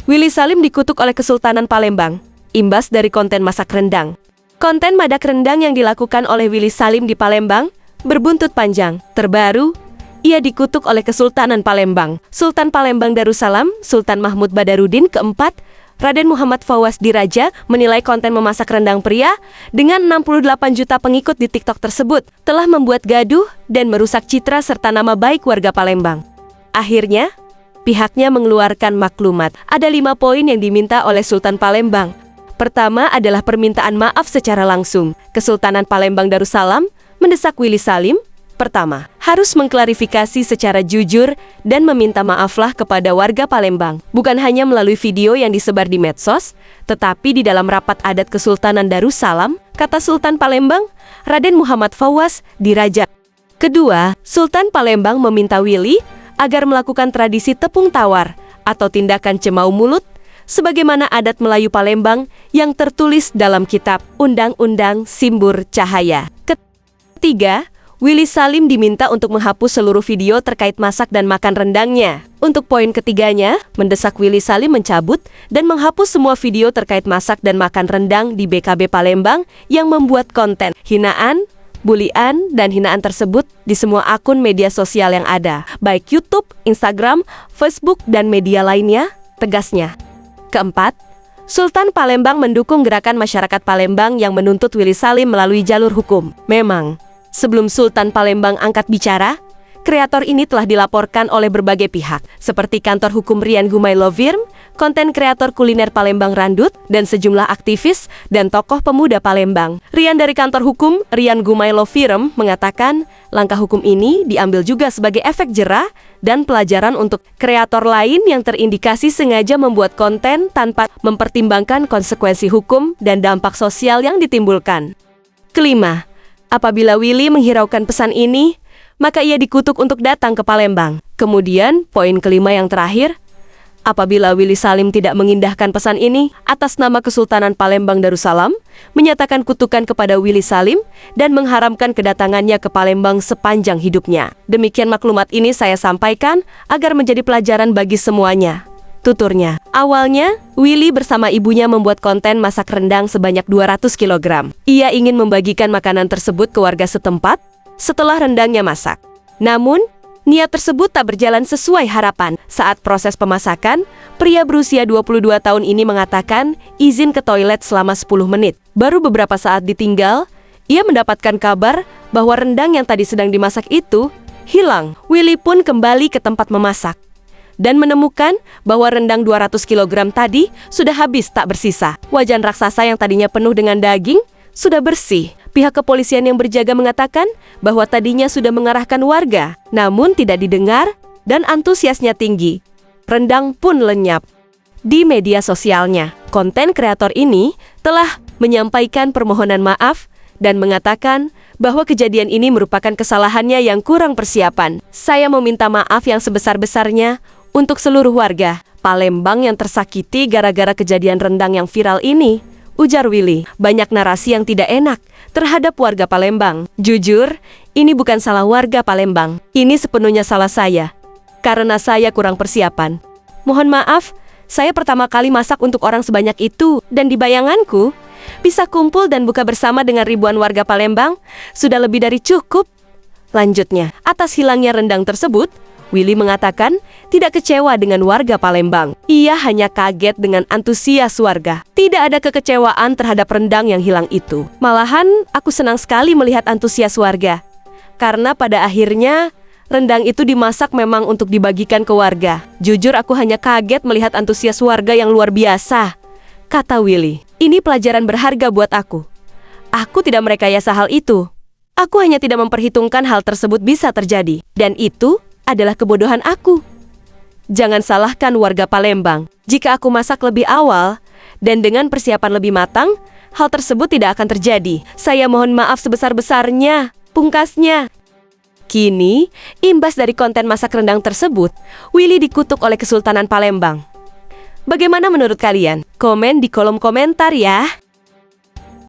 Willy Salim dikutuk oleh Kesultanan Palembang, imbas dari konten masak rendang. Konten madak rendang yang dilakukan oleh Willy Salim di Palembang berbuntut panjang. Terbaru, ia dikutuk oleh Kesultanan Palembang. Sultan Palembang Darussalam, Sultan Mahmud Badarudin keempat, Raden Muhammad Fawaz Diraja menilai konten memasak rendang pria dengan 68 juta pengikut di TikTok tersebut telah membuat gaduh dan merusak citra serta nama baik warga Palembang. Akhirnya, pihaknya mengeluarkan maklumat. Ada 5 poin yang diminta oleh Sultan Palembang. Pertama adalah permintaan maaf secara langsung. Kesultanan Palembang Darussalam mendesak Willy Salim, pertama, harus mengklarifikasi secara jujur dan meminta maaflah kepada warga Palembang. Bukan hanya melalui video yang disebar di medsos, tetapi di dalam rapat adat Kesultanan Darussalam, kata Sultan Palembang, Raden Muhammad Fawaz Diraja. Kedua, Sultan Palembang meminta Willy agar melakukan tradisi tepung tawar atau tindakan cemau mulut sebagaimana adat Melayu Palembang yang tertulis dalam kitab Undang-Undang Simbur Cahaya. Ketiga, Willy Salim diminta untuk menghapus seluruh video terkait masak dan makan rendangnya. Untuk poin ketiganya, mendesak Willy Salim mencabut dan menghapus semua video terkait masak dan makan rendang di BKB Palembang yang membuat konten hinaan, bulian, dan hinaan tersebut di semua akun media sosial yang ada, baik YouTube, Instagram, Facebook, dan media lainnya, tegasnya. Keempat, Sultan Palembang mendukung gerakan masyarakat Palembang yang menuntut Willy Salim melalui jalur hukum. Memang, sebelum Sultan Palembang angkat bicara, kreator ini telah dilaporkan oleh berbagai pihak, seperti kantor hukum Rian Gumailo Firm, konten kreator kuliner Palembang Randut, dan sejumlah aktivis dan tokoh pemuda Palembang. Rian dari kantor hukum Rian Gumailo Firm mengatakan, langkah hukum ini diambil juga sebagai efek jera dan pelajaran untuk kreator lain yang terindikasi sengaja membuat konten tanpa mempertimbangkan konsekuensi hukum dan dampak sosial yang ditimbulkan. Kelima, apabila Willy menghiraukan pesan ini, maka ia dikutuk untuk datang ke Palembang. Kemudian, poin kelima yang terakhir, apabila Willy Salim tidak mengindahkan pesan ini atas nama Kesultanan Palembang Darussalam, menyatakan kutukan kepada Willy Salim dan mengharamkan kedatangannya ke Palembang sepanjang hidupnya. Demikian maklumat ini saya sampaikan agar menjadi pelajaran bagi semuanya, tuturnya. Awalnya, Willy bersama ibunya membuat konten masak rendang sebanyak 200 kg. Ia ingin membagikan makanan tersebut ke warga setempat setelah rendangnya masak. Namun, niat tersebut tak berjalan sesuai harapan. Saat proses pemasakan, pria berusia 22 tahun ini mengatakan izin ke toilet selama 10 menit. Baru beberapa saat ditinggal, ia mendapatkan kabar bahwa rendang yang tadi sedang dimasak itu hilang. Willy pun kembali ke tempat memasak dan menemukan bahwa rendang 200 kg tadi sudah habis tak bersisa. Wajan raksasa yang tadinya penuh dengan daging sudah bersih. Pihak kepolisian yang berjaga mengatakan bahwa tadinya sudah mengarahkan warga, namun tidak didengar dan antusiasnya tinggi. Rendang pun lenyap. Di media sosialnya, konten kreator ini telah menyampaikan permohonan maaf dan mengatakan bahwa kejadian ini merupakan kesalahannya yang kurang persiapan. Saya meminta maaf yang sebesar-besarnya untuk seluruh warga Palembang yang tersakiti gara-gara kejadian rendang yang viral ini, ujar Willy. Banyak narasi yang tidak enak terhadap warga Palembang. Jujur, ini bukan salah warga Palembang. Ini sepenuhnya salah saya, karena saya kurang persiapan. Mohon maaf, saya pertama kali masak untuk orang sebanyak itu, dan di bayanganku, bisa kumpul dan buka bersama dengan ribuan warga Palembang sudah lebih dari cukup. Lanjutnya, atas hilangnya rendang tersebut, Willy mengatakan tidak kecewa dengan warga Palembang. Ia hanya kaget dengan antusias warga. Tidak ada kekecewaan terhadap rendang yang hilang itu. Malahan, aku senang sekali melihat antusias warga. Karena pada akhirnya, rendang itu dimasak memang untuk dibagikan ke warga. Jujur aku hanya kaget melihat antusias warga yang luar biasa, kata Willy. Ini pelajaran berharga buat aku. Aku tidak merekayasa hal itu. Aku hanya tidak memperhitungkan hal tersebut bisa terjadi. Dan itu adalah kebodohan aku. Jangan salahkan warga Palembang. Jika aku masak lebih awal dan dengan persiapan lebih matang, hal tersebut tidak akan terjadi. Saya mohon maaf sebesar-besarnya, pungkasnya. Kini, imbas dari konten masak rendang tersebut, Willy dikutuk oleh Kesultanan Palembang. Bagaimana menurut kalian? Komen di kolom komentar ya.